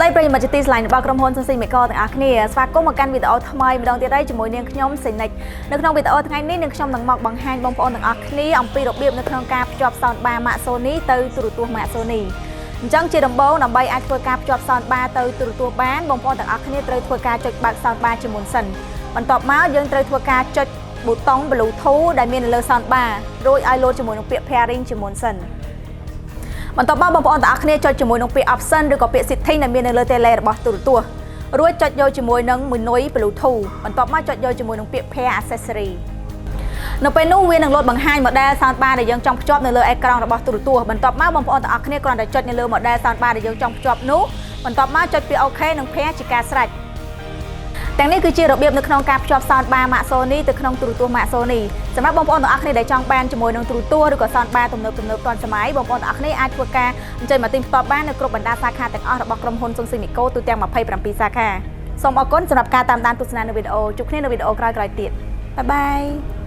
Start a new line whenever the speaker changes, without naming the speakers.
ស្ដីប្រិយមិត្តជាទីស្រឡាញ់របស់ក្រុមហ៊ុន Sunsimexco ទាំងអស់គ្នាស្វាគមន៍មកកាន់វីដេអូថ្មីម្ដងទៀតហើយជាមួយនាងខ្ញុំសេនិចនៅក្នុងវីដេអូថ្ងៃនេះនាងខ្ញុំនឹងមកបង្ហាញបងប្អូនទាំងអស់គ្នាអំពីរបៀបនៅក្នុងការភ្ជាប់ Sound Bar ម៉ាក SONY ទៅទូរទស្សន៍ម៉ាក SONY អញ្ចឹងជាដំបូងដើម្បីអាចធ្វើការភ្ជាប់ Sound Bar ទៅទូរទស្សន៍បានបងប្អូនទាំងអស់គ្នាត្រូវធ្វើការចុចបើក Sound Bar ជាមុនសិនបន្ទាប់មកយើងត្រូវធ្វើការចុចប៊ូតុង Bluetooth ដែលមាននៅលើ Sound Bar រួចឲ្យលោតជាមួយនឹងពាក្យ pairing ជាមុនសិនបន្ទាប់មកបងប្អូនទាំងអស់គ្នាចុចជាមួយនឹងពាក្យ option ឬក៏ពាក្យ setting ដែលមាននៅលើ tele របស់ទូរទស្សន៍រួចចុចយកជាមួយនឹង menu Bluetooth បន្ទាប់មកចុចយកជាមួយនឹងពាក្យ pair accessory នៅពេលនោះវានឹងលោតបង្ហាញ model sound bar ដែលយើងចង់ភ្ជាប់នៅលើអេក្រង់របស់ទូរទស្សន៍បន្ទាប់មកបងប្អូនទាំងអស់គ្នាគ្រាន់តែចុចនៅលើ model sound bar ដែលយើងចង់ភ្ជាប់នោះបន្ទាប់មកចុចពាក្យ OK និង pair ជាការស្រេចទាំងនេះគឺជារបៀបនៅក្នុងការភ្ជាប់ sound bar ម៉ាក SONY ទៅក្នុងទូរទស្សន៍ម៉ាក SONY សម្រាប់បងប្អូនទាំងអស់គ្នាដែលចង់បានជាមួយនឹងទូរទស្សន៍ឬក៏ sound bar ទំនើបទាន់សម័យបងប្អូនទាំងអស់គ្នាអាចធ្វើការអញ្ជើញមកទិញផ្ទាល់បាននៅគ្រប់បណ្ដាសាខាទាំងអស់របស់ក្រុមហ៊ុន Sunsimexco ទូទាំង27សាខាសូមអរគុណសម្រាប់ការតាមដានទស្សនានៅវីដេអូជួបគ្នានៅវីដេអូក្រោយៗទៀតបាយបាយ